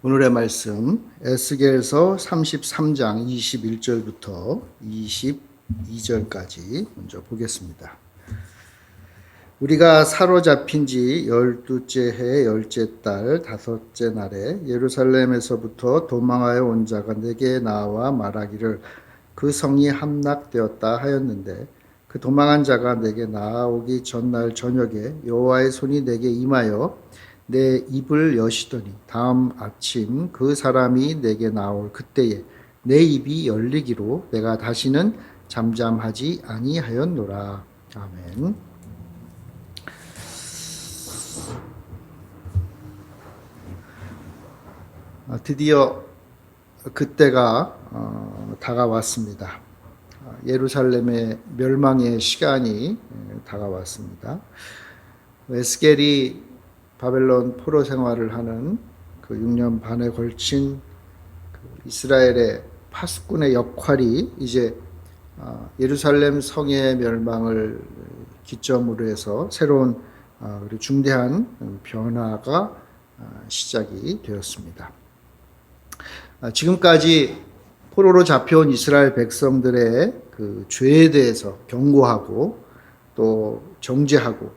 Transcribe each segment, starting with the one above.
오늘의 말씀 에스겔서 33장 21절부터 22절까지 먼저 보겠습니다. 우리가 사로잡힌 지 12째 해 10째 달 5째 날에 예루살렘에서부터 도망하여 온 자가 내게 나와 말하기를 그 성이 함락되었다 하였는데, 그 도망한 자가 내게 나아오기 전날 저녁에 여호와의 손이 내게 임하여 내 입을 여시더니 다음 아침 그 사람이 내게 나올 그때에 내 입이 열리기로 내가 다시는 잠잠하지 아니하였노라. 아멘. 드디어 그때가 다가왔습니다. 예루살렘의 멸망의 시간이 다가왔습니다. 에스겔이 바벨론 포로 생활을 하는 그 6년 반에 걸친 그 이스라엘의 파수꾼의 역할이 이제 예루살렘 성의 멸망을 기점으로 해서 새로운 그리고 중대한 변화가 시작이 되었습니다. 지금까지 포로로 잡혀온 이스라엘 백성들의 그 죄에 대해서 경고하고 또 정죄하고,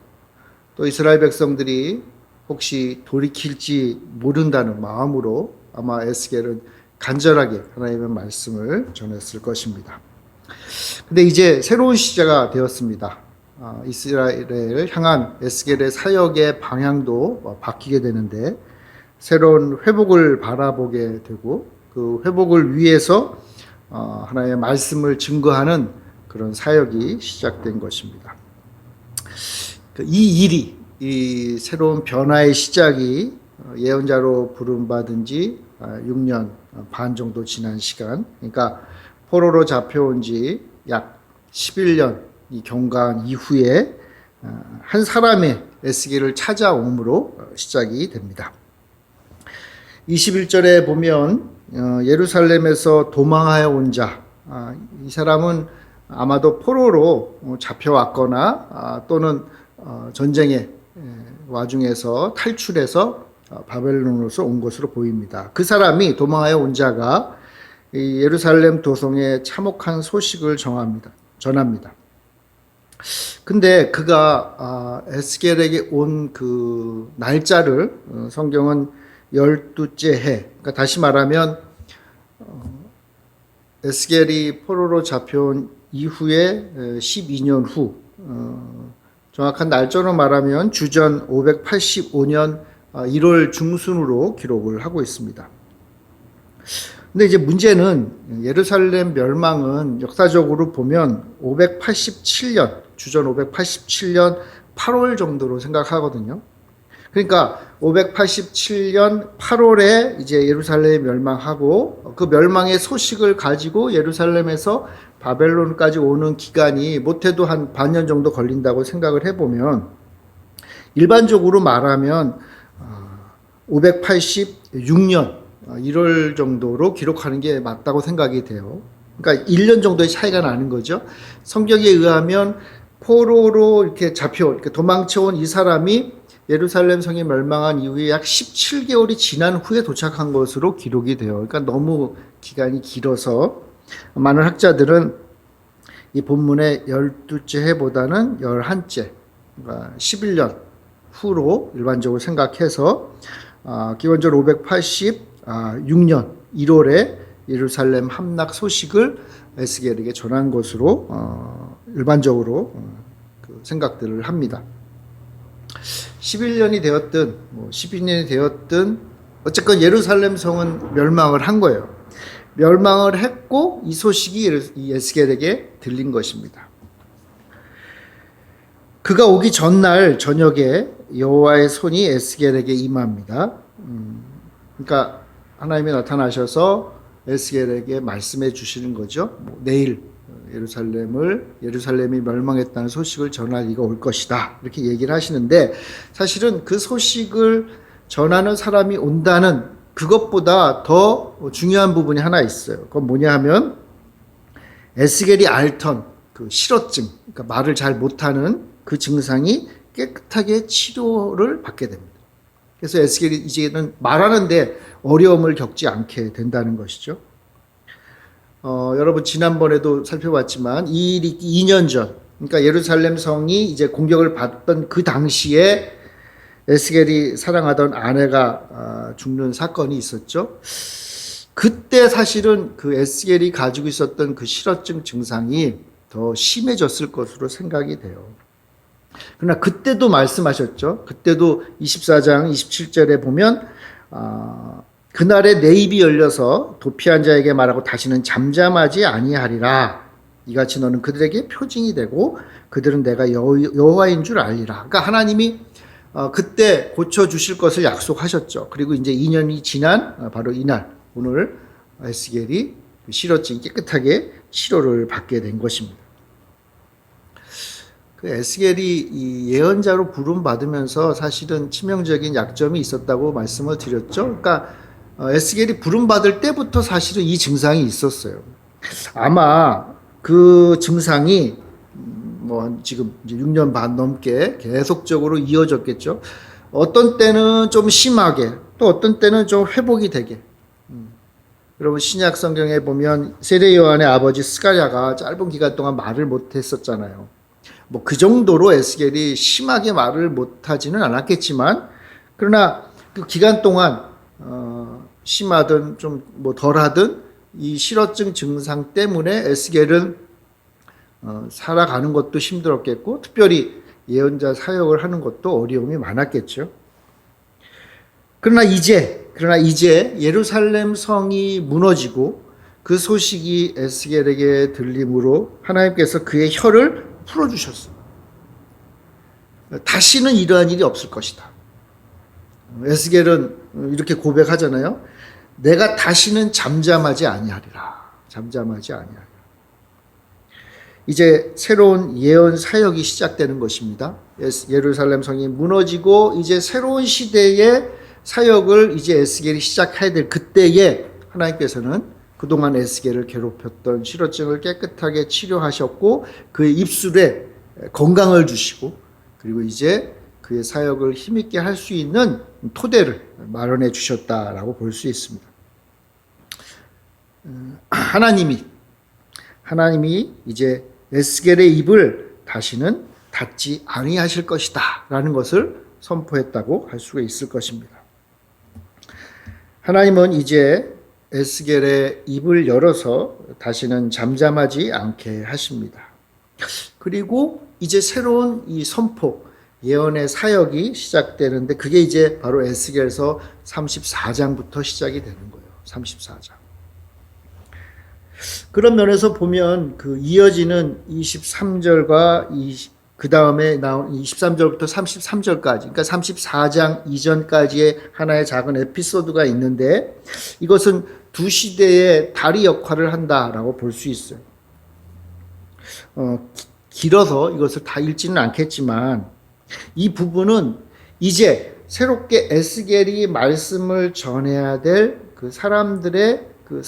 또 이스라엘 백성들이 혹시 돌이킬지 모른다는 마음으로 아마 에스겔은 간절하게 하나님의 말씀을 전했을 것입니다. 근데 이제 새로운 시대가 되었습니다. 이스라엘을 향한 에스겔의 사역의 방향도 바뀌게 되는데, 새로운 회복을 바라보게 되고 그 회복을 위해서 하나님의 말씀을 증거하는 그런 사역이 시작된 것입니다. 이 일이, 이 새로운 변화의 시작이 예언자로 부름받은 지 6년 반 정도 지난 시간, 그러니까 포로로 잡혀온 지 약 11년 이 경과한 이후에 한 사람의 에스겔을 찾아옴으로 시작이 됩니다. 21절에 보면 예루살렘에서 도망하여 온 자, 이 사람은 아마도 포로로 잡혀왔거나 또는 전쟁의 와중에서 탈출해서 바벨론으로서 온 것으로 보입니다. 그 사람이, 도망하여 온 자가 예루살렘 도성에 참혹한 소식을 전합니다. 근데 그가 에스겔에게 온 그 날짜를 성경은 12째 해, 그러니까 다시 말하면 에스겔이 포로로 잡혀온 이후에 12년 후, 정확한 날짜로 말하면 주전 585년 1월 중순으로 기록을 하고 있습니다. 근데 이제 문제는 예루살렘 멸망은 역사적으로 보면 587년, 주전 587년 8월 정도로 생각하거든요. 그러니까 587년 8월에 이제 예루살렘이 멸망하고, 그 멸망의 소식을 가지고 예루살렘에서 바벨론까지 오는 기간이 못해도 한 반년 정도 걸린다고 생각을 해보면, 일반적으로 말하면 586년 1월 정도로 기록하는 게 맞다고 생각이 돼요. 그러니까 1년 정도의 차이가 나는 거죠. 성경에 의하면 포로로 이렇게 이렇게 도망쳐온 이 사람이 예루살렘 성이 멸망한 이후에 약 17개월이 지난 후에 도착한 것으로 기록이 돼요. 그러니까 너무 기간이 길어서 많은 학자들은 이 본문의 12째 해보다는 11째, 그러니까 11년 후로 일반적으로 생각해서 기원전 586년 1월에 예루살렘 함락 소식을 에스겔에게 전한 것으로 일반적으로 생각들을 합니다. 11년이 되었든 12년이 되었든 어쨌건 예루살렘 성은 멸망을 한 거예요. 멸망을 했고 이 소식이 에스겔에게 들린 것입니다. 그가 오기 전날 저녁에 여호와의 손이 에스겔에게 임합니다. 그러니까 하나님이 나타나셔서 에스겔에게 말씀해 주시는 거죠. 내일 예루살렘이 멸망했다는 소식을 전할 이가 올 것이다, 이렇게 얘기를 하시는데, 사실은 그 소식을 전하는 사람이 온다는 그것보다 더 중요한 부분이 하나 있어요. 그건 뭐냐 하면 에스겔이 앓던 그 실어증, 그러니까 말을 잘 못하는 그 증상이 깨끗하게 치료를 받게 됩니다. 그래서 에스겔이 이제는 말하는데 어려움을 겪지 않게 된다는 것이죠. 여러분 지난번에도 살펴봤지만 이 일이 2년 전, 그러니까 예루살렘 성이 이제 공격을 받던 그 당시에 에스겔이 사랑하던 아내가 죽는 사건이 있었죠. 그때 사실은 그 에스겔이 가지고 있었던 그 실어증 증상이 더 심해졌을 것으로 생각이 돼요. 그러나 그때도 말씀하셨죠. 그때도 24장 27절에 보면 그날에 내 입이 열려서 도피한 자에게 말하고 다시는 잠잠하지 아니하리라. 이같이 너는 그들에게 표징이 되고 그들은 내가 여호와인 줄 알리라. 그러니까 하나님이 그때 고쳐주실 것을 약속하셨죠. 그리고 이제 2년이 지난 바로 이날 오늘 에스겔이 실어증이 깨끗하게 치료를 받게 된 것입니다. 그 에스겔이 이 예언자로 부름 받으면서 사실은 치명적인 약점이 있었다고 말씀을 드렸죠. 그러니까 에스겔이 부름 받을 때부터 사실은 이 증상이 있었어요. 아마 그 증상이 뭐 지금 이제 6년 반 넘게 계속적으로 이어졌겠죠. 어떤 때는 좀 심하게, 또 어떤 때는 좀 회복이 되게. 여러분 신약 성경에 보면 세례 요한의 아버지 스가랴가 짧은 기간 동안 말을 못했었잖아요. 뭐 그 정도로 에스겔이 심하게 말을 못하지는 않았겠지만, 그러나 그 기간 동안 심하든 좀 뭐 덜하든 이 실어증 증상 때문에 에스겔은 살아가는 것도 힘들었겠고, 특별히 예언자 사역을 하는 것도 어려움이 많았겠죠. 그러나 이제 예루살렘 성이 무너지고 그 소식이 에스겔에게 들림으로 하나님께서 그의 혀를 풀어주셨어요. 다시는 이러한 일이 없을 것이다. 에스겔은 이렇게 고백하잖아요. 내가 다시는 잠잠하지 아니하리라. 잠잠하지 아니하리라. 이제 새로운 예언 사역이 시작되는 것입니다. 예루살렘 성이 무너지고 이제 새로운 시대의 사역을 이제 에스겔이 시작해야 될 그때에 하나님께서는 그동안 에스겔을 괴롭혔던 실어증을 깨끗하게 치료하셨고 그의 입술에 건강을 주시고 그리고 이제 그의 사역을 힘있게 할 수 있는 토대를 마련해 주셨다라고 볼 수 있습니다. 하나님이 이제 에스겔의 입을 다시는 닫지 아니하실 것이다 라는 것을 선포했다고 할 수가 있을 것입니다. 하나님은 이제 에스겔의 입을 열어서 다시는 잠잠하지 않게 하십니다. 그리고 이제 새로운 이 선포, 예언의 사역이 시작되는데 그게 이제 바로 에스겔서 34장부터 시작이 되는 거예요. 34장. 그런 면에서 보면 그 이어지는 23절과 그 다음에 나온 23절부터 33절까지, 그러니까 34장 이전까지의 하나의 작은 에피소드가 있는데 이것은 두 시대의 다리 역할을 한다라고 볼 수 있어요. 길어서 이것을 다 읽지는 않겠지만 이 부분은 이제 새롭게 에스겔이 말씀을 전해야 될 그 사람들의 그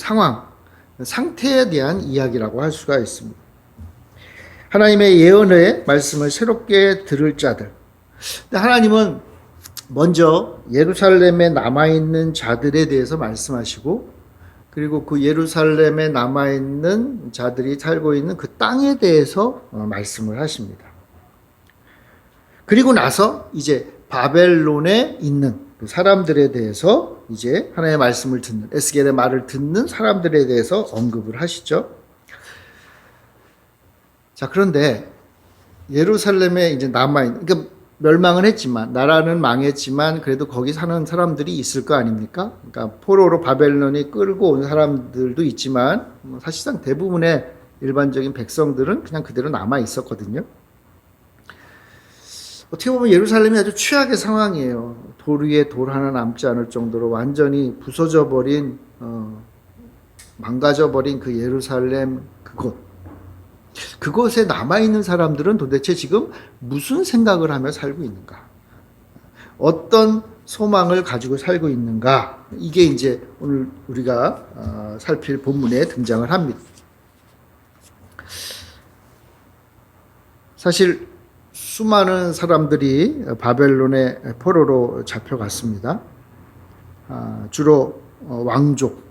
상태에 대한 이야기라고 할 수가 있습니다. 하나님의 예언의 말씀을 새롭게 들을 자들. 근데 하나님은 먼저 예루살렘에 남아있는 자들에 대해서 말씀하시고 그리고 그 예루살렘에 남아있는 자들이 살고 있는 그 땅에 대해서 말씀을 하십니다. 그리고 나서 이제 바벨론에 있는 그 사람들에 대해서 이제 하나님의 말씀을 듣는, 에스겔의 말을 듣는 사람들에 대해서 언급을 하시죠. 자, 그런데 예루살렘에 이제 남아있는, 그러니까 멸망은 했지만, 나라는 망했지만, 그래도 거기 사는 사람들이 있을 거 아닙니까? 그러니까 포로로 바벨론이 끌고 온 사람들도 있지만, 사실상 대부분의 일반적인 백성들은 그냥 그대로 남아 있었거든요. 어떻게 보면 예루살렘이 아주 최악의 상황이에요. 돌 위에 돌 하나 남지 않을 정도로 완전히 부서져 버린, 망가져 버린 그 예루살렘 그곳에 남아있는 사람들은 도대체 지금 무슨 생각을 하며 살고 있는가? 어떤 소망을 가지고 살고 있는가? 이게 이제 오늘 우리가 살필 본문에 등장을 합니다. 사실 수많은 사람들이 바벨론의 포로로 잡혀갔습니다. 주로 왕족,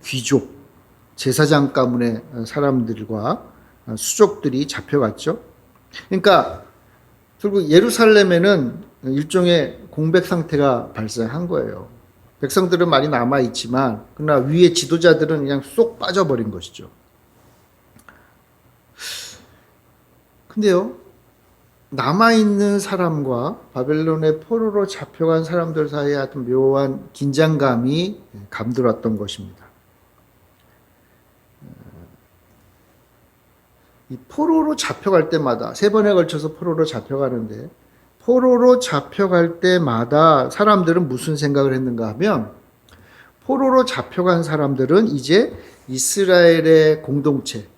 귀족, 제사장 가문의 사람들과 수족들이 잡혀갔죠. 그러니까 결국 예루살렘에는 일종의 공백 상태가 발생한 거예요. 백성들은 많이 남아있지만 그러나 위의 지도자들은 그냥 쏙 빠져버린 것이죠. 근데요, 남아있는 사람과 바벨론의 포로로 잡혀간 사람들 사이에 어떤 묘한 긴장감이 감돌았던 것입니다. 이 포로로 잡혀갈 때마다, 3번에 걸쳐서 포로로 잡혀가는데, 포로로 잡혀갈 때마다 사람들은 무슨 생각을 했는가 하면, 포로로 잡혀간 사람들은 이제 이스라엘의 공동체,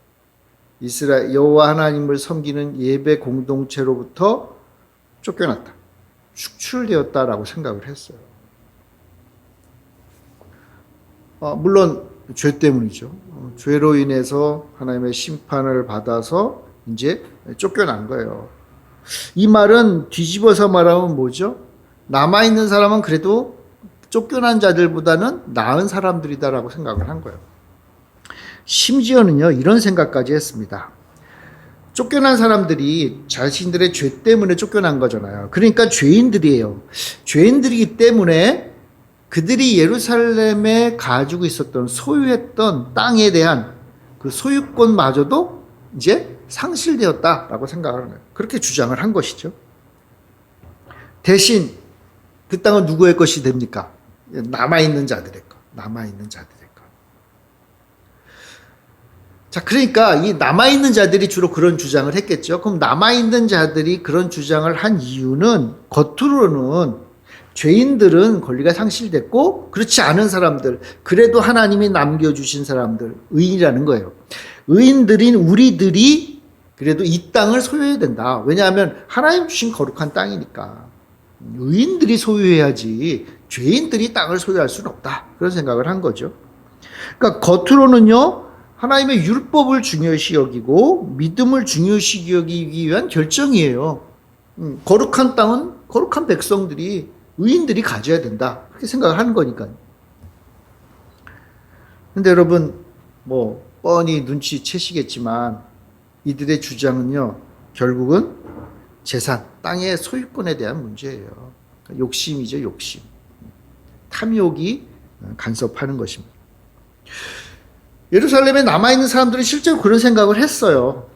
이스라엘 여호와 하나님을 섬기는 예배 공동체로부터 쫓겨났다, 축출되었다라고 생각을 했어요. 물론 죄 때문이죠. 죄로 인해서 하나님의 심판을 받아서 이제 쫓겨난 거예요. 이 말은 뒤집어서 말하면 뭐죠? 남아있는 사람은 그래도 쫓겨난 자들보다는 나은 사람들이다라고 생각을 한 거예요. 심지어는요, 이런 생각까지 했습니다. 쫓겨난 사람들이 자신들의 죄 때문에 쫓겨난 거잖아요. 그러니까 죄인들이에요. 죄인들이기 때문에 그들이 예루살렘에 가지고 있었던 소유했던 땅에 대한 그 소유권마저도 이제 상실되었다라고 생각을 하는 거예요. 그렇게 주장을 한 것이죠. 대신 그 땅은 누구의 것이 됩니까? 남아있는 자들의 것. 남아있는 자들의 것. 자, 그러니까 이 남아있는 자들이 주로 그런 주장을 했겠죠. 그럼 남아있는 자들이 그런 주장을 한 이유는 겉으로는 죄인들은 권리가 상실됐고 그렇지 않은 사람들, 그래도 하나님이 남겨주신 사람들, 의인이라는 거예요. 의인들인 우리들이 그래도 이 땅을 소유해야 된다. 왜냐하면 하나님 주신 거룩한 땅이니까. 의인들이 소유해야지 죄인들이 땅을 소유할 수는 없다. 그런 생각을 한 거죠. 그러니까 겉으로는요, 하나님의 율법을 중요시 여기고 믿음을 중요시 여기기 위한 결정이에요. 거룩한 땅은 거룩한 백성들이, 의인들이 가져야 된다. 그렇게 생각을 하는 거니까요. 근데 여러분, 뭐 뻔히 눈치채시겠지만 이들의 주장은요, 결국은 재산, 땅의 소유권에 대한 문제예요. 욕심이죠, 욕심. 탐욕이 간섭하는 것입니다. 예루살렘에 남아있는 사람들은 실제로 그런 생각을 했어요.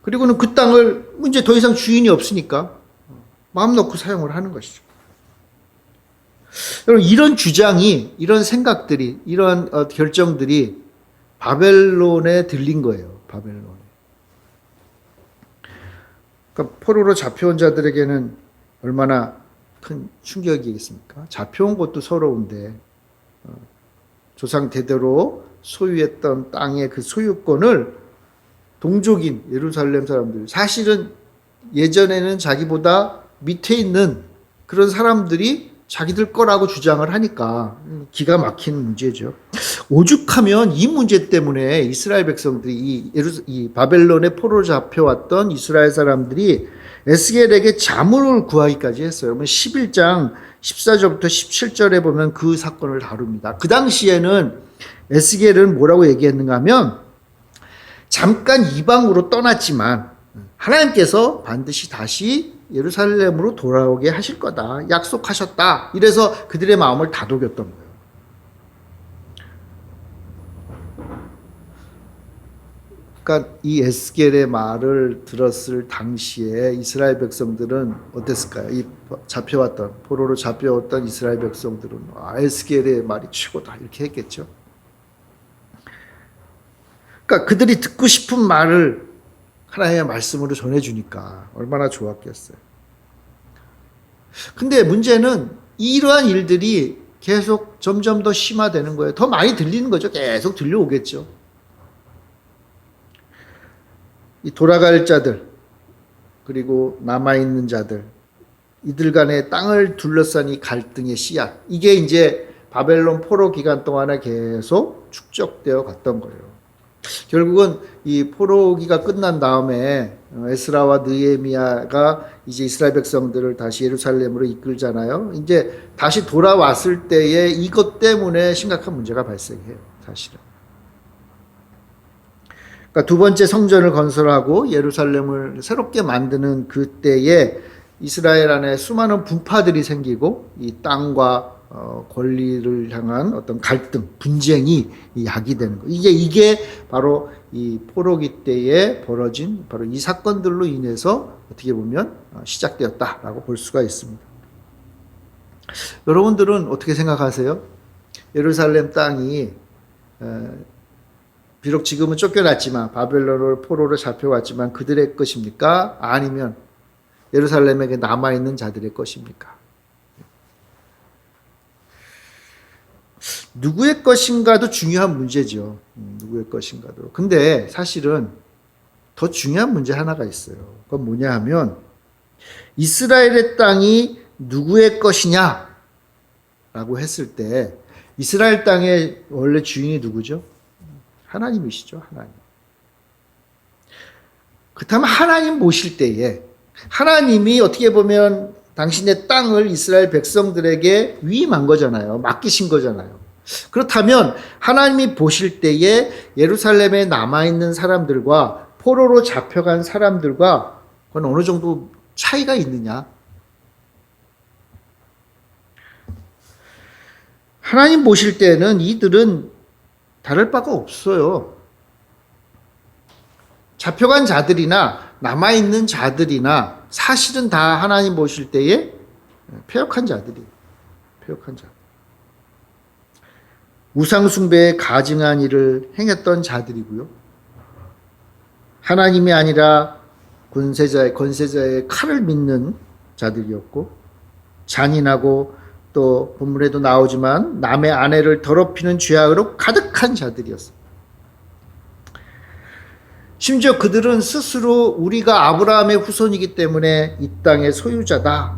그리고는 그 땅을 이제 더 이상 주인이 없으니까 마음 놓고 사용을 하는 것이죠. 여러분, 이런 주장이, 이런 생각들이, 이런 결정들이 바벨론에 들린 거예요. 바벨론에. 그러니까 포로로 잡혀온 자들에게는 얼마나 큰 충격이겠습니까? 잡혀온 것도 서러운데 조상 대대로 소유했던 땅의 그 소유권을 동족인 예루살렘 사람들, 사실은 예전에는 자기보다 밑에 있는 그런 사람들이 자기들 거라고 주장을 하니까 기가 막힌 문제죠. 오죽하면 이 문제 때문에 이스라엘 백성들이 이 바벨론에 포로 잡혀왔던 이스라엘 사람들이 에스겔에게 자문을 구하기까지 했어요. 그러면 11장 14절부터 17절에 보면 그 사건을 다룹니다. 그 당시에는 에스겔은 뭐라고 얘기했는가 하면, 잠깐 이방으로 떠났지만 하나님께서 반드시 다시 예루살렘으로 돌아오게 하실 거다, 약속하셨다. 이래서 그들의 마음을 다독였던 거예요. 그러니까 이 에스겔의 말을 들었을 당시에 이스라엘 백성들은 어땠을까요? 이 잡혀왔던, 포로로 잡혀왔던 이스라엘 백성들은 에스겔의 말이 최고다 이렇게 했겠죠. 그러니까 그들이 듣고 싶은 말을 하나님의 말씀으로 전해주니까 얼마나 좋았겠어요. 근데 문제는 이러한 일들이 계속 점점 더 심화되는 거예요. 더 많이 들리는 거죠. 계속 들려오겠죠. 이 돌아갈 자들, 그리고 남아있는 자들, 이들 간의 땅을 둘러싼 이 갈등의 씨앗, 이게 이제 바벨론 포로 기간 동안에 계속 축적되어 갔던 거예요. 결국은 이 포로기가 끝난 다음에 에스라와 느헤미야가 이제 이스라엘 백성들을 다시 예루살렘으로 이끌잖아요. 이제 다시 돌아왔을 때에 이것 때문에 심각한 문제가 발생해요, 사실은. 그러니까 두 번째 성전을 건설하고 예루살렘을 새롭게 만드는 그때에 이스라엘 안에 수많은 분파들이 생기고 이 땅과 권리를 향한 어떤 갈등, 분쟁이 야기되는 거. 이게 바로 이 포로기 때에 벌어진 바로 이 사건들로 인해서 어떻게 보면 시작되었다라고 볼 수가 있습니다. 여러분들은 어떻게 생각하세요? 예루살렘 땅이 비록 지금은 쫓겨났지만 바벨론으로 포로로 잡혀왔지만 그들의 것입니까? 아니면 예루살렘에게 남아있는 자들의 것입니까? 누구의 것인가도 중요한 문제죠. 누구의 것인가도. 근데 사실은 더 중요한 문제 하나가 있어요. 그건 뭐냐 하면 이스라엘의 땅이 누구의 것이냐 라고 했을 때 이스라엘 땅의 원래 주인이 누구죠? 하나님이시죠. 하나님. 그렇다면 하나님 모실 때에 하나님이 어떻게 보면 당신의 땅을 이스라엘 백성들에게 위임한 거잖아요. 맡기신 거잖아요. 그렇다면 하나님이 보실 때에 예루살렘에 남아있는 사람들과 포로로 잡혀간 사람들과 그건 어느 정도 차이가 있느냐? 하나님 보실 때는 이들은 다를 바가 없어요. 잡혀간 자들이나 남아있는 자들이나 사실은 다 하나님 보실 때에 패역한 자들이에요. 패역한 자들. 우상숭배에 가증한 일을 행했던 자들이고요. 하나님이 아니라 권세자의 칼을 믿는 자들이었고, 잔인하고 또 본문에도 나오지만 남의 아내를 더럽히는 죄악으로 가득한 자들이었습니다. 심지어 그들은 스스로 우리가 아브라함의 후손이기 때문에 이 땅의 소유자다.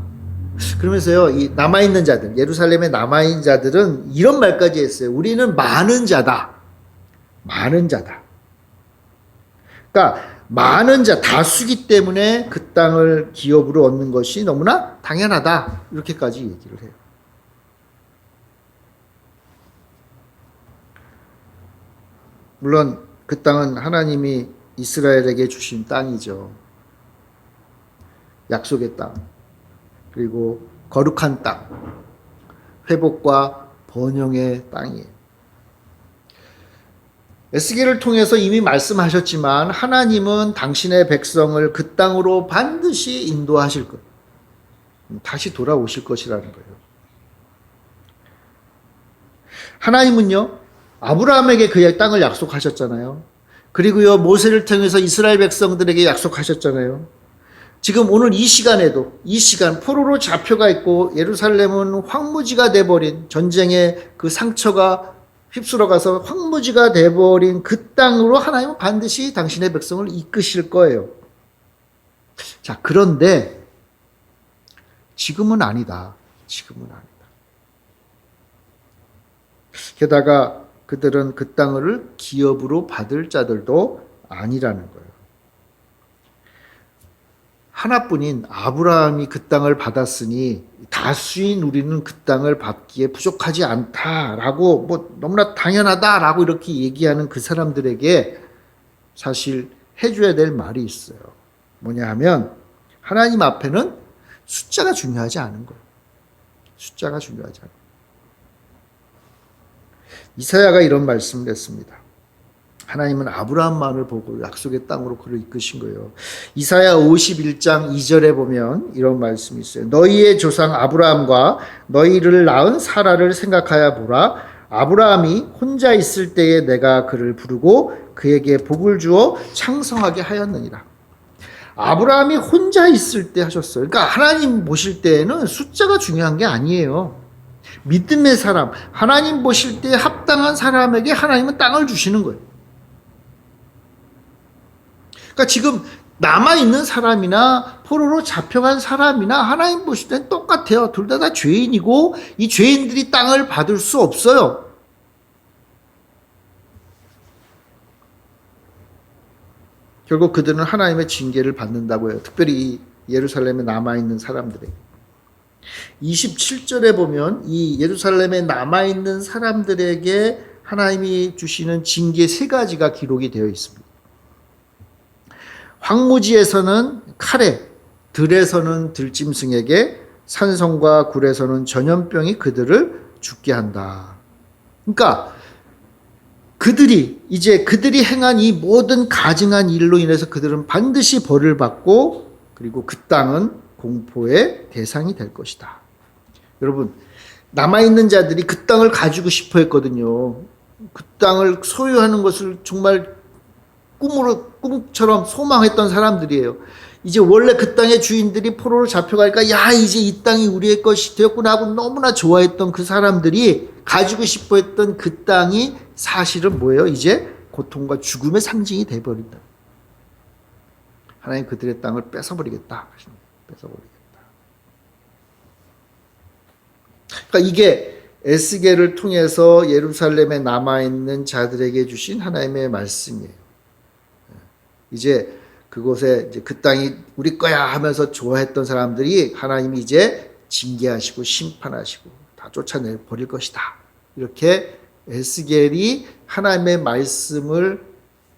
그러면서요, 이 남아있는 자들, 예루살렘에 남아있는 자들은 이런 말까지 했어요. 우리는 많은 자다. 많은 자다. 그러니까 많은 자, 다수기 때문에 그 땅을 기업으로 얻는 것이 너무나 당연하다. 이렇게까지 얘기를 해요. 물론 그 땅은 하나님이 이스라엘에게 주신 땅이죠. 약속의 땅. 그리고 거룩한 땅. 회복과 번영의 땅이에요. 에스겔을 통해서 이미 말씀하셨지만 하나님은 당신의 백성을 그 땅으로 반드시 인도하실 것. 다시 돌아오실 것이라는 거예요. 하나님은요, 아브라함에게 그의 땅을 약속하셨잖아요. 그리고요, 모세를 통해서 이스라엘 백성들에게 약속하셨잖아요. 지금 오늘 이 시간에도, 이 시간 포로로 잡혀가 있고 예루살렘은 황무지가 돼버린, 전쟁의 그 상처가 휩쓸어가서 황무지가 돼버린 그 땅으로 하나님은 반드시 당신의 백성을 이끄실 거예요. 자, 그런데 지금은 아니다. 지금은 아니다. 게다가 그들은 그 땅을 기업으로 받을 자들도 아니라는 거예요. 하나뿐인 아브라함이 그 땅을 받았으니 다수인 우리는 그 땅을 받기에 부족하지 않다라고, 뭐 너무나 당연하다라고 이렇게 얘기하는 그 사람들에게 사실 해줘야 될 말이 있어요. 뭐냐 하면 하나님 앞에는 숫자가 중요하지 않은 거예요. 숫자가 중요하지 않아요. 이사야가 이런 말씀을 했습니다. 하나님은 아브라함만을 보고 약속의 땅으로 그를 이끄신 거예요. 이사야 51장 2절에 보면 이런 말씀이 있어요. 너희의 조상 아브라함과 너희를 낳은 사라를 생각하여 보라. 아브라함이 혼자 있을 때에 내가 그를 부르고 그에게 복을 주어 창성하게 하였느니라. 아브라함이 혼자 있을 때 하셨어요. 그러니까 하나님 보실 때에는 숫자가 중요한 게 아니에요. 믿음의 사람, 하나님 보실 때 합당한 사람에게 하나님은 땅을 주시는 거예요. 그러니까 지금 남아있는 사람이나 포로로 잡혀간 사람이나 하나님 보실 때는 똑같아요. 둘 다 죄인이고 이 죄인들이 땅을 받을 수 없어요. 결국 그들은 하나님의 징계를 받는다고 해요. 특별히 이 예루살렘에 남아있는 사람들에게. 27절에 보면 이 예루살렘에 남아있는 사람들에게 하나님이 주시는 징계 세 가지가 기록이 되어 있습니다. 황무지에서는 칼에, 들에서는 들짐승에게, 산성과 굴에서는 전염병이 그들을 죽게 한다. 그러니까 그들이 행한 이 모든 가증한 일로 인해서 그들은 반드시 벌을 받고, 그리고 그 땅은 공포의 대상이 될 것이다. 여러분, 남아있는 자들이 그 땅을 가지고 싶어 했거든요. 그 땅을 소유하는 것을 정말 꿈처럼 소망했던 사람들이에요. 이제 원래 그 땅의 주인들이 포로로 잡혀가니까 야, 이제 이 땅이 우리의 것이 되었구나 하고 너무나 좋아했던 그 사람들이 가지고 싶어 했던 그 땅이 사실은 뭐예요? 이제 고통과 죽음의 상징이 돼버린다. 하나님 그들의 땅을 뺏어버리겠다. 뺏어버리겠다. 그러니까 이게 에스겔을 통해서 예루살렘에 남아있는 자들에게 주신 하나님의 말씀이에요. 이제 그곳에 이제 그 땅이 우리 거야 하면서 좋아했던 사람들이 하나님이 이제 징계하시고 심판하시고 다 쫓아내 버릴 것이다. 이렇게 에스겔이 하나님의 말씀을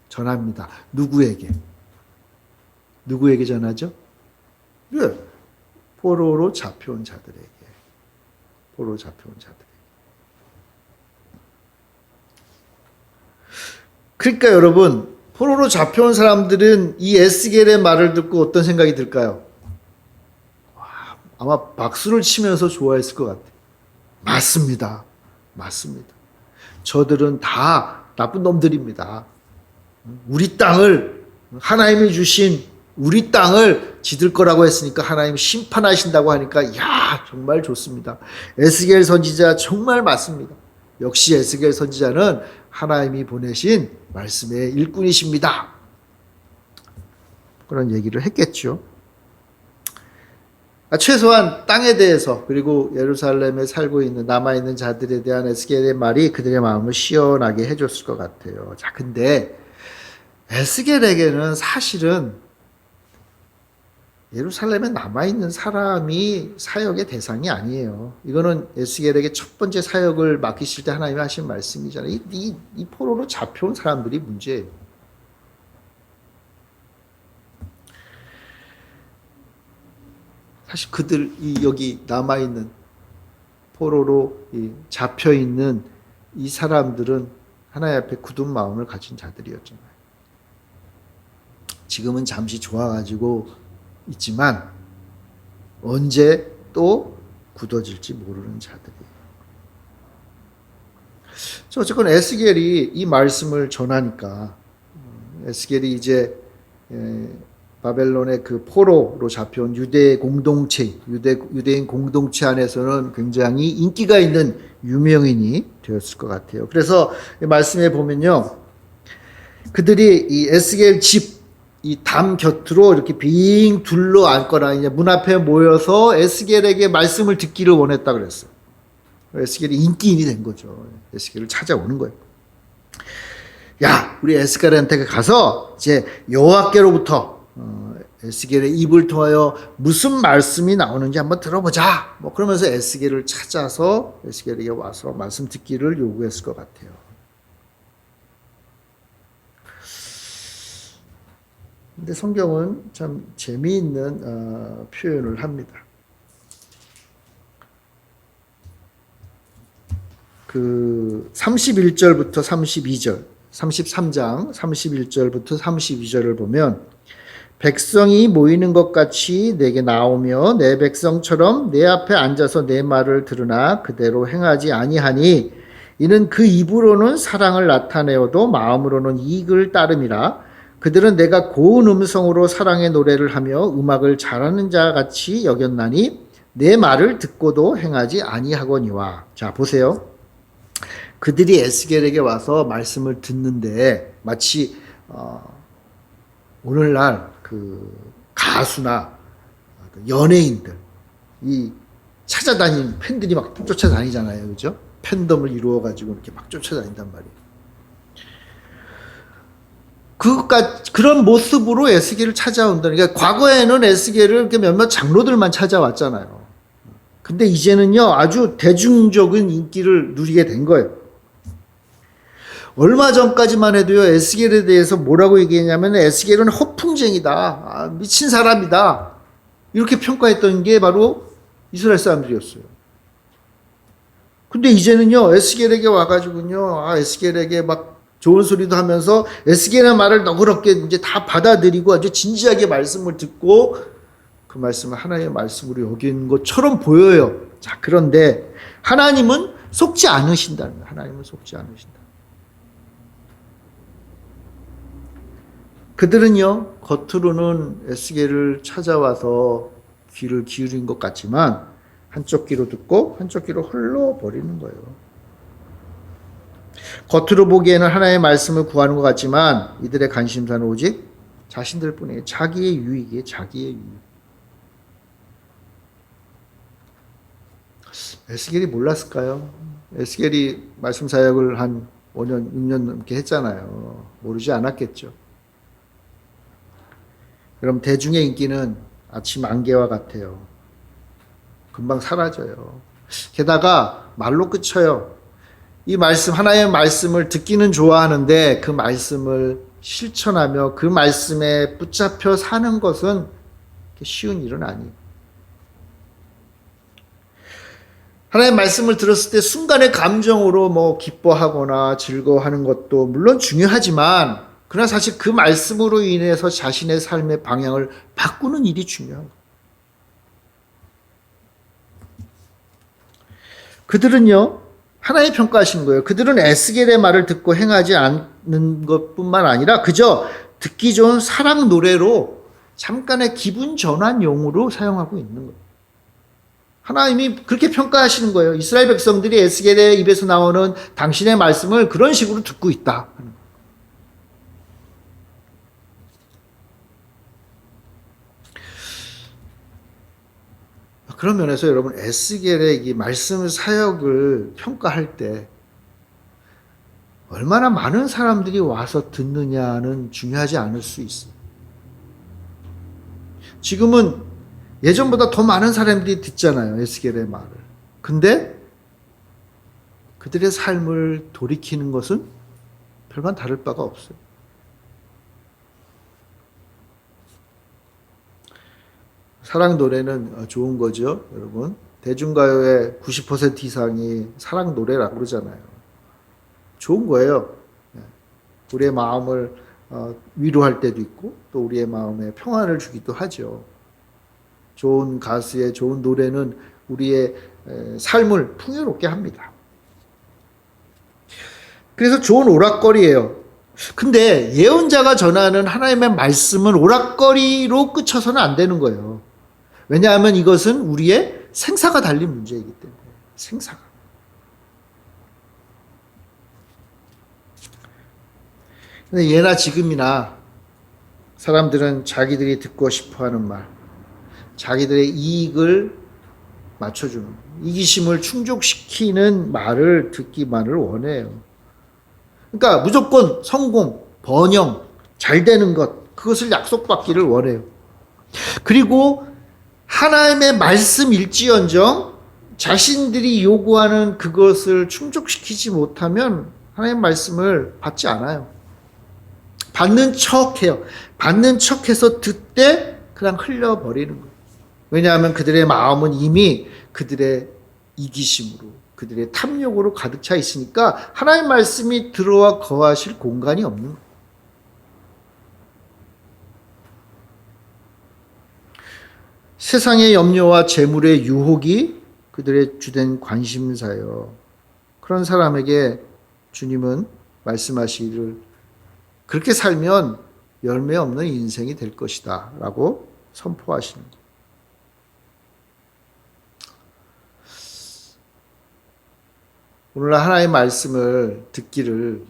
전합니다. 누구에게? 누구에게 전하죠? 네. 포로로 잡혀온 자들에게. 포로로 잡혀온 자들에게. 그러니까 여러분, 포로로 잡혀온 사람들은 이 에스겔의 말을 듣고 어떤 생각이 들까요? 아마 박수를 치면서 좋아했을 것 같아요. 맞습니다. 맞습니다. 저들은 다 나쁜 놈들입니다. 우리 땅을, 하나님이 주신 우리 땅을 지들 거라고 했으니까 하나님 심판하신다고 하니까 야, 정말 좋습니다. 에스겔 선지자 정말 맞습니다. 역시 에스겔 선지자는 하나님이 보내신 말씀의 일꾼이십니다. 그런 얘기를 했겠죠. 최소한 땅에 대해서, 그리고 예루살렘에 살고 있는 남아있는 자들에 대한 에스겔의 말이 그들의 마음을 시원하게 해줬을 것 같아요. 자, 근데 에스겔에게는 사실은 예루살렘에 남아있는 사람이 사역의 대상이 아니에요. 이거는 에스겔에게 첫 번째 사역을 맡기실 때 하나님이 하신 말씀이잖아요. 이 포로로 잡혀온 사람들이 문제예요. 사실 여기 남아있는 포로로 잡혀있는 이 사람들은 하나님 앞에 굳은 마음을 가진 자들이었잖아요. 지금은 잠시 좋아가지고 있지만 언제 또 굳어질지 모르는 자들이에요. 어쨌건 에스겔이 이 말씀을 전하니까 에스겔이 이제 바벨론의 그 포로로 잡혀온 유대인 공동체 안에서는 굉장히 인기가 있는 유명인이 되었을 것 같아요. 그래서 말씀에 보면요, 그들이 이 에스겔 집 이 담 곁으로 이렇게 빙 둘러 앉거나 이제 문 앞에 모여서 에스겔에게 말씀을 듣기를 원했다 그랬어요. 에스겔이 인기인이 된 거죠. 에스겔을 찾아오는 거예요. 야, 우리 에스겔한테 가서 이제 여호와께로부터 에스겔의 입을 통하여 무슨 말씀이 나오는지 한번 들어보자. 그러면서 에스겔을 찾아서 에스겔에게 와서 말씀 듣기를 요구했을 것 같아요. 근데 성경은 참 재미있는 표현을 합니다. 그 31절부터 32절, 33장 31절부터 32절을 보면 백성이 모이는 것 같이 내게 나오며 내 백성처럼 내 앞에 앉아서 내 말을 들으나 그대로 행하지 아니하니 이는 그 입으로는 사랑을 나타내어도 마음으로는 이익을 따름이라. 그들은 내가 고운 음성으로 사랑의 노래를 하며 음악을 잘하는 자 같이 여겼나니 내 말을 듣고도 행하지 아니하거니와. 자, 보세요. 그들이 에스겔에게 와서 말씀을 듣는데 마치 오늘날 그 가수나 연예인들 이 찾아다니는 팬들이 막 쫓아다니잖아요, 그죠? 팬덤을 이루어가지고 이렇게 막 쫓아다닌단 말이에요. 그런 모습으로 에스겔을 찾아온다. 그러니까 과거에는 에스겔을 이렇게 몇몇 장로들만 찾아왔잖아요. 근데 이제는요, 아주 대중적인 인기를 누리게 된 거예요. 얼마 전까지만 해도요, 에스겔에 대해서 뭐라고 얘기했냐면, 에스겔은 허풍쟁이다. 미친 사람이다. 이렇게 평가했던 게 바로 이스라엘 사람들이었어요. 근데 이제는요, 에스겔에게 와가지고요, 에스겔에게 막 좋은 소리도 하면서 에스겔의 말을 너그럽게 이제 다 받아들이고 아주 진지하게 말씀을 듣고 그 말씀을 하나님의 말씀으로 여기는 것처럼 보여요. 자, 그런데 하나님은 속지 않으신다는 거예요. 하나님은 속지 않으신다. 그들은요, 겉으로는 에스겔을 찾아와서 귀를 기울인 것 같지만 한쪽 귀로 듣고 한쪽 귀로 흘러버리는 거예요. 겉으로 보기에는 하나님의 말씀을 구하는 것 같지만 이들의 관심사는 오직 자신들 뿐이에요. 자기의 유익이에요. 자기의 유익. 에스겔이 몰랐을까요? 에스겔이 말씀 사역을 한 5년, 6년 넘게 했잖아요. 모르지 않았겠죠. 그럼 대중의 인기는 아침 안개와 같아요. 금방 사라져요. 게다가 말로 그쳐요. 이 말씀, 하나의 말씀을 듣기는 좋아하는데 그 말씀을 실천하며 그 말씀에 붙잡혀 사는 것은 쉬운 일은 아니에요. 하나님의 말씀을 들었을 때 순간의 감정으로 뭐 기뻐하거나 즐거워하는 것도 물론 중요하지만 그러나 사실 그 말씀으로 인해서 자신의 삶의 방향을 바꾸는 일이 중요한 거예요. 그들은요, 하나님 평가하신 거예요. 그들은 에스겔의 말을 듣고 행하지 않는 것뿐만 아니라 그저 듣기 좋은 사랑 노래로 잠깐의 기분 전환용으로 사용하고 있는 거예요. 하나님이 그렇게 평가하시는 거예요. 이스라엘 백성들이 에스겔의 입에서 나오는 당신의 말씀을 그런 식으로 듣고 있다. 그런 면에서 여러분 에스겔의 이 말씀 사역을 평가할 때 얼마나 많은 사람들이 와서 듣느냐는 중요하지 않을 수 있어요. 지금은 예전보다 더 많은 사람들이 듣잖아요. 에스겔의 말을. 근데 그들의 삶을 돌이키는 것은 별반 다를 바가 없어요. 사랑 노래는 좋은 거죠, 여러분. 대중가요의 90% 이상이 사랑 노래라고 그러잖아요. 좋은 거예요. 우리의 마음을 위로할 때도 있고 또 우리의 마음에 평안을 주기도 하죠. 좋은 가수의 좋은 노래는 우리의 삶을 풍요롭게 합니다. 그래서 좋은 오락거리예요. 근데 예언자가 전하는 하나님의 말씀은 오락거리로 그쳐서는 안 되는 거예요. 왜냐하면 이것은 우리의 생사가 달린 문제이기 때문에. 생사가. 근데 예나 지금이나 사람들은 자기들이 듣고 싶어하는 말, 자기들의 이익을 맞춰주는, 이기심을 충족시키는 말을 듣기만을 원해요. 그러니까 무조건 성공, 번영, 잘 되는 것, 그것을 약속받기를 원해요. 그리고 하나님의 말씀일지언정 자신들이 요구하는 그것을 충족시키지 못하면 하나님의 말씀을 받지 않아요. 받는 척해요. 받는 척해서 듣되 그냥 흘려버리는 거예요. 왜냐하면 그들의 마음은 이미 그들의 이기심으로, 그들의 탐욕으로 가득 차 있으니까 하나님의 말씀이 들어와 거하실 공간이 없는 거예요. 세상의 염려와 재물의 유혹이 그들의 주된 관심사요. 그런 사람에게 주님은 말씀하시기를 그렇게 살면 열매 없는 인생이 될 것이다 라고 선포하시는 거예요. 오늘날 하나님의 말씀을 듣기를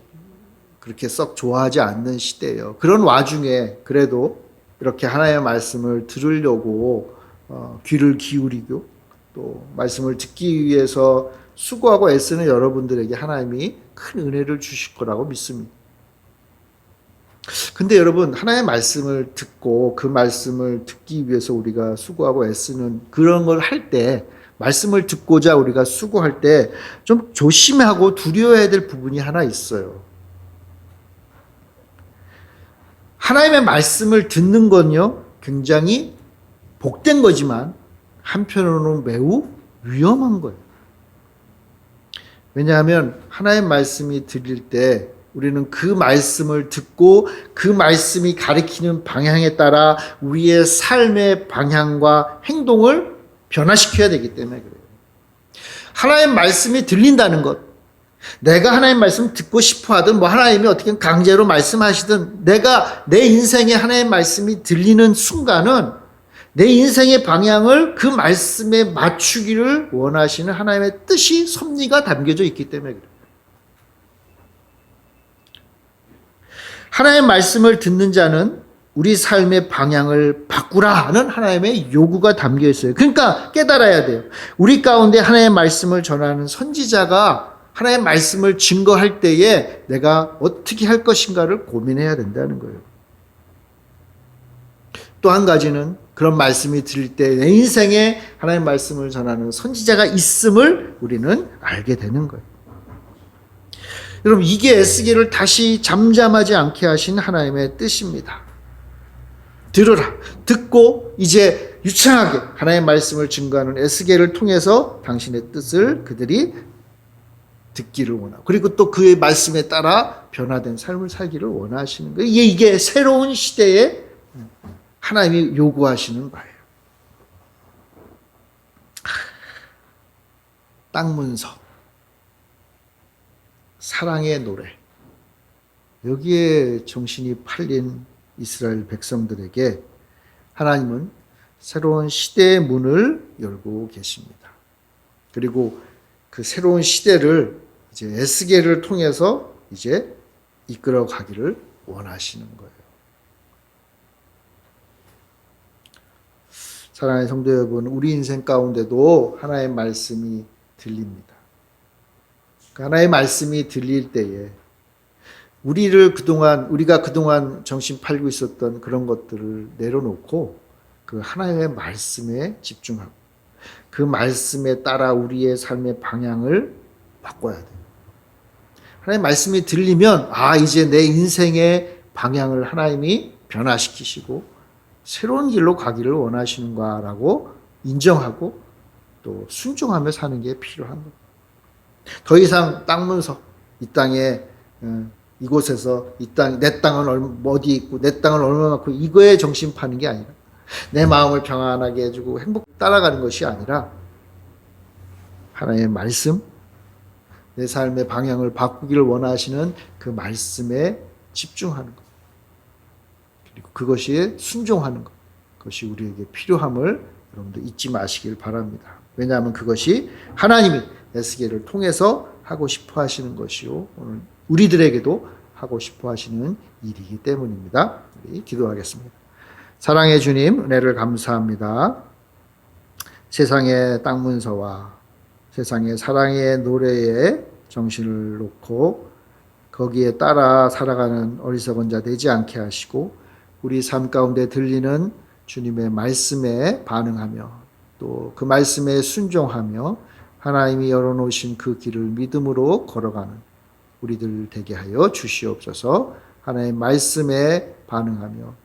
그렇게 썩 좋아하지 않는 시대예요. 그런 와중에 그래도 이렇게 하나님의 말씀을 들으려고 귀를 기울이고 또 말씀을 듣기 위해서 수고하고 애쓰는 여러분들에게 하나님이 큰 은혜를 주실 거라고 믿습니다. 근데 여러분, 하나님의 말씀을 듣고 그 말씀을 듣기 위해서 우리가 수고하고 애쓰는 그런 걸 할 때, 말씀을 듣고자 우리가 수고할 때 좀 조심하고 두려워해야 될 부분이 하나 있어요. 하나님의 말씀을 듣는 건요, 굉장히 복된 거지만 한편으로는 매우 위험한 거예요. 왜냐하면 하나님의 말씀이 들릴 때 우리는 그 말씀을 듣고 그 말씀이 가리키는 방향에 따라 우리의 삶의 방향과 행동을 변화시켜야 되기 때문에 그래요. 하나님의 말씀이 들린다는 것, 내가 하나님 말씀 듣고 싶어 하든 뭐 하나님이 어떻게 강제로 말씀하시든 내가 내 인생에 하나님 말씀이 들리는 순간은 내 인생의 방향을 그 말씀에 맞추기를 원하시는 하나님의 뜻이 섭리가 담겨져 있기 때문에 그래요. 하나님의 말씀을 듣는 자는 우리 삶의 방향을 바꾸라는 하나님의 요구가 담겨 있어요. 그러니까 깨달아야 돼요. 우리 가운데 하나님의 말씀을 전하는 선지자가 하나님의 말씀을 증거할 때에 내가 어떻게 할 것인가를 고민해야 된다는 거예요. 또 한 가지는 그런 말씀이 들릴 때 내 인생에 하나님의 말씀을 전하는 선지자가 있음을 우리는 알게 되는 거예요. 여러분, 이게 에스겔을 다시 잠잠하지 않게 하신 하나님의 뜻입니다. 들으라. 듣고 이제 유창하게 하나님의 말씀을 증거하는 에스겔을 통해서 당신의 뜻을 그들이 듣기를 원하고, 그리고 또 그의 말씀에 따라 변화된 삶을 살기를 원하시는 거예요. 이게 새로운 시대에 하나님이 요구하시는 바예요. 땅문서, 사랑의 노래, 여기에 정신이 팔린 이스라엘 백성들에게 하나님은 새로운 시대의 문을 열고 계십니다. 그리고 그 새로운 시대를 이제 에스겔을 통해서 이제 이끌어 가기를 원하시는 거예요. 사랑하는 성도 여러분, 우리 인생 가운데도 하나의 말씀이 들립니다. 하나의 말씀이 들릴 때에 우리가 그동안 정신 팔고 있었던 그런 것들을 내려놓고 그 하나님의 말씀에 집중하고 그 말씀에 따라 우리의 삶의 방향을 바꿔야 돼요. 하나님의 말씀이 들리면 이제 내 인생의 방향을 하나님이 변화시키시고 새로운 길로 가기를 원하시는가라고 인정하고 또 순종하며 사는 게 필요한 거예요. 더 이상 땅문서, 이 땅에 이곳에서 이 땅, 내 땅은 어디 있고 내 땅은 얼마나 많고 이거에 정신 파는 게 아니라 내 마음을 평안하게 해주고 행복 따라가는 것이 아니라 하나님의 말씀, 내 삶의 방향을 바꾸기를 원하시는 그 말씀에 집중하는 것, 그리고 그것이 순종하는 것, 그것이 우리에게 필요함을 여러분들 잊지 마시길 바랍니다. 왜냐하면 그것이 하나님이 에스겔을 통해서 하고 싶어 하시는 것이요, 오늘 우리들에게도 하고 싶어 하시는 일이기 때문입니다. 우리 기도하겠습니다. 사랑의 주님, 은혜를 감사합니다. 세상의 땅문서와 세상의 사랑의 노래에 정신을 놓고 거기에 따라 살아가는 어리석은 자 되지 않게 하시고 우리 삶 가운데 들리는 주님의 말씀에 반응하며 또 그 말씀에 순종하며 하나님이 열어놓으신 그 길을 믿음으로 걸어가는 우리들 되게 하여 주시옵소서. 하나님의 말씀에 반응하며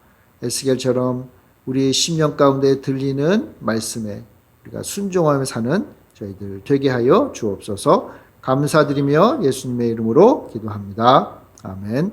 에스겔처럼 우리의 심령 가운데 들리는 말씀에 우리가 순종하며 사는 저희들 되게 하여 주옵소서. 감사드리며 예수님의 이름으로 기도합니다. 아멘.